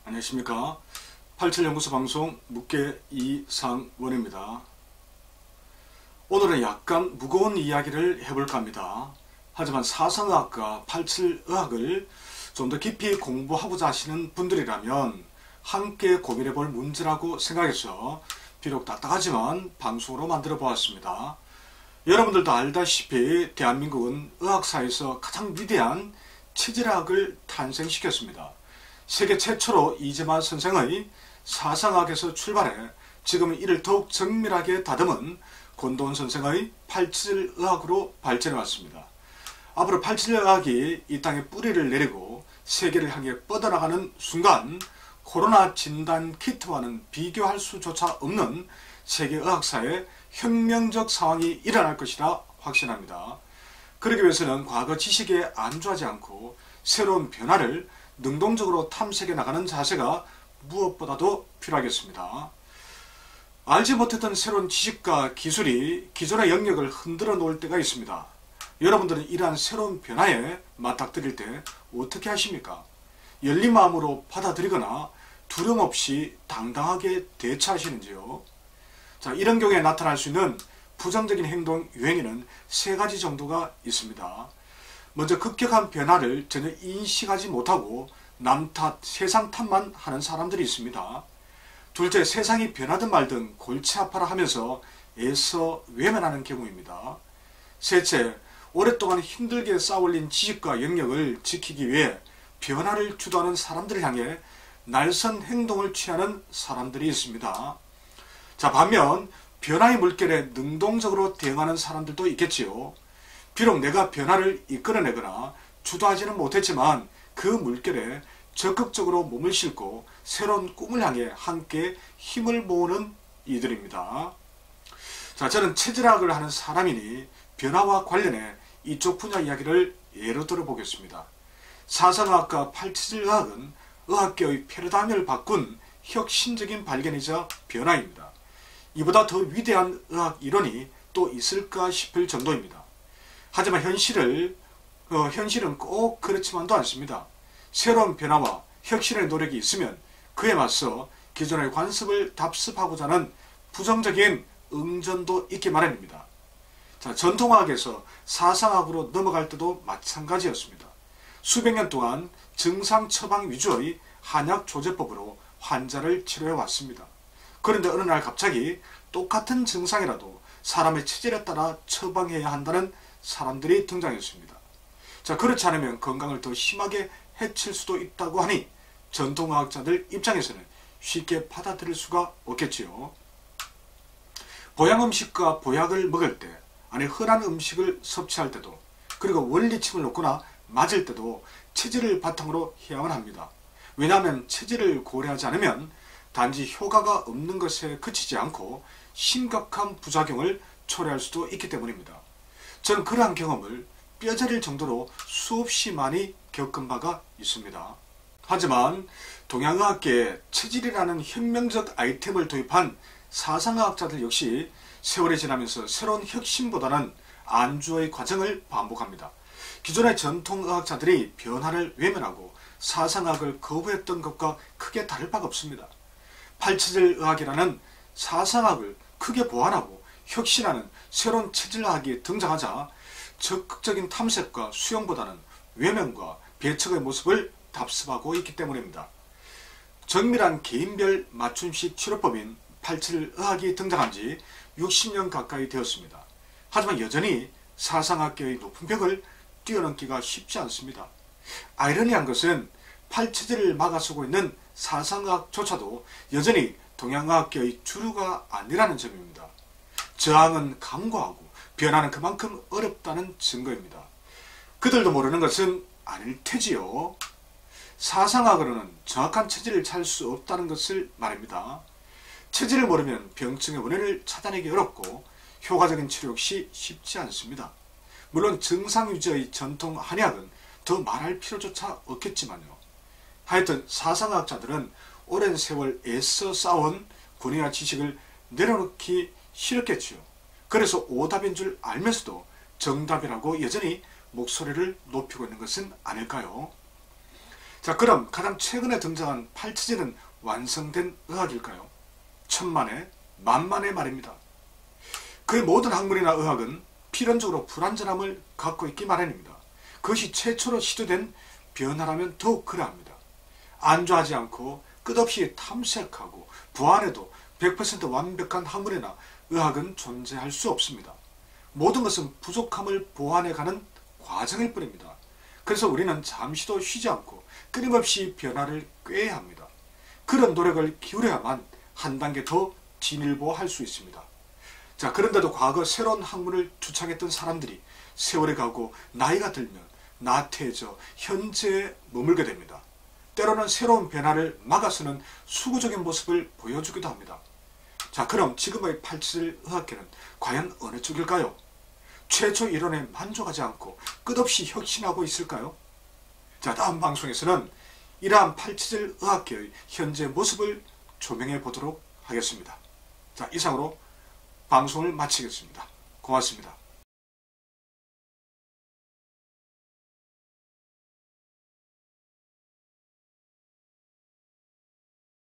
안녕하십니까. 87연구소 방송 묵계 이상원입니다. 오늘은 약간 무거운 이야기를 해볼까 합니다. 하지만 사상의학과 87의학을 좀 더 깊이 공부하고자 하시는 분들이라면 함께 고민해볼 문제라고 생각해서 비록 딱딱하지만 방송으로 만들어 보았습니다. 여러분들도 알다시피 대한민국은 의학사에서 가장 위대한 체질학을 탄생시켰습니다. 세계 최초로 이재만 선생의 사상학에서 출발해 지금 이를 더욱 정밀하게 다듬은 권도원 선생의 87의학으로 발전해 왔습니다. 앞으로 87의학이 이 땅에 뿌리를 내리고 세계를 향해 뻗어나가는 순간 코로나 진단 키트와는 비교할 수조차 없는 세계 의학사에 혁명적 상황이 일어날 것이라 확신합니다. 그러기 위해서는 과거 지식에 안주하지 않고 새로운 변화를 능동적으로 탐색해 나가는 자세가 무엇보다도 필요하겠습니다. 알지 못했던 새로운 지식과 기술이 기존의 영역을 흔들어 놓을 때가 있습니다. 여러분들은 이러한 새로운 변화에 맞닥뜨릴 때 어떻게 하십니까? 열린 마음으로 받아들이거나 두려움 없이 당당하게 대처하시는지요? 자, 이런 경우에 나타날 수 있는 부정적인 행동 유행에는 세 가지 정도가 있습니다. 먼저 급격한 변화를 전혀 인식하지 못하고 남 탓, 세상 탓만 하는 사람들이 있습니다. 둘째, 세상이 변하든 말든 골치 아파라 하면서 애써 외면하는 경우입니다. 셋째, 오랫동안 힘들게 쌓아올린 지식과 영역을 지키기 위해 변화를 주도하는 사람들을 향해 날선 행동을 취하는 사람들이 있습니다. 자, 반면 변화의 물결에 능동적으로 대응하는 사람들도 있겠지요. 비록 내가 변화를 이끌어내거나 주도하지는 못했지만 그 물결에 적극적으로 몸을 싣고 새로운 꿈을 향해 함께 힘을 모으는 이들입니다. 자, 저는 체질학을 하는 사람이니 변화와 관련해 이쪽 분야 이야기를 예로 들어보겠습니다. 사상의학과 87의학은 의학계의 패러다임을 바꾼 혁신적인 발견이자 변화입니다. 이보다 더 위대한 의학 이론이 또 있을까 싶을 정도입니다. 하지만 현실은 꼭 그렇지만도 않습니다. 새로운 변화와 혁신의 노력이 있으면 그에 맞서 기존의 관습을 답습하고자 하는 부정적인 응전도 있기 마련입니다. 자, 전통의학에서 사상학으로 넘어갈 때도 마찬가지였습니다. 수백 년 동안 증상 처방 위주의 한약 조제법으로 환자를 치료해 왔습니다. 그런데 어느 날 갑자기 똑같은 증상이라도 사람의 체질에 따라 처방해야 한다는 사람들이 등장했습니다. 자, 그렇지 않으면 건강을 더 심하게 해칠 수도 있다고 하니 전통의학자들 입장에서는 쉽게 받아들일 수가 없겠지요. 보양음식과 보약을 먹을 때, 아니 흔한 음식을 섭취할 때도, 그리고 원리침을 놓거나 맞을 때도 체질을 바탕으로 해야만 합니다. 왜냐하면 체질을 고려하지 않으면 단지 효과가 없는 것에 그치지 않고 심각한 부작용을 초래할 수도 있기 때문입니다. 저는 그러한 경험을 뼈저릴 정도로 수없이 많이 겪은 바가 있습니다. 하지만 동양의학계에 체질이라는 혁명적 아이템을 도입한 사상의학자들 역시 세월이 지나면서 새로운 혁신보다는 안주의 과정을 반복합니다. 기존의 전통의학자들이 변화를 외면하고 사상의학을 거부했던 것과 크게 다를 바가 없습니다. 87의학이라는 사상학을 크게 보완하고 혁신하는 새로운 체질학이 등장하자 적극적인 탐색과 수용보다는 외면과 배척의 모습을 답습하고 있기 때문입니다. 정밀한 개인별 맞춤식 치료법인 87의학이 등장한 지 60년 가까이 되었습니다. 하지만 여전히 사상학계의 높은 벽을 뛰어넘기가 쉽지 않습니다. 아이러니한 것은 87을 막아서고 있는 사상의학조차도 여전히 동양의학계의 주류가 아니라는 점입니다. 저항은 강고하고 변화는 그만큼 어렵다는 증거입니다. 그들도 모르는 것은 아닐 테지요. 사상학으로는 정확한 체질을 찾을 수 없다는 것을 말입니다. 체질을 모르면 병증의 원인을 찾아내기 어렵고 효과적인 치료 역시 쉽지 않습니다. 물론 증상 위주의 전통 한의학은 더 말할 필요조차 없겠지만요. 하여튼 사상학자들은 오랜 세월 애써 쌓아온 권위와 지식을 내려놓기 싫었겠지요. 그래서 오답인 줄 알면서도 정답이라고 여전히 목소리를 높이고 있는 것은 아닐까요? 자, 그럼 가장 최근에 등장한 팔치제는 완성된 의학일까요? 천만에 만만의 말입니다. 그 모든 학문이나 의학은 필연적으로 불완전함을 갖고 있기 마련입니다. 그것이 최초로 시도된 변화라면 더욱 그러합니다. 안주하지 않고 끝없이 탐색하고 보완해도 100% 완벽한 학문이나 의학은 존재할 수 없습니다. 모든 것은 부족함을 보완해가는 과정일 뿐입니다. 그래서 우리는 잠시도 쉬지 않고 끊임없이 변화를 꾀해야 합니다. 그런 노력을 기울여야만 한 단계 더 진일보할 수 있습니다. 자, 그런데도 과거 새로운 학문을 주창했던 사람들이 세월이 가고 나이가 들면 나태해져 현재에 머물게 됩니다. 때로는 새로운 변화를 막아서는 수구적인 모습을 보여주기도 합니다. 자, 그럼 지금의 팔칠 의학계는 과연 어느 쪽일까요? 최초 이론에 만족하지 않고 끝없이 혁신하고 있을까요? 자, 다음 방송에서는 이러한 팔칠 의학계의 현재 모습을 조명해 보도록 하겠습니다. 자, 이상으로 방송을 마치겠습니다. 고맙습니다.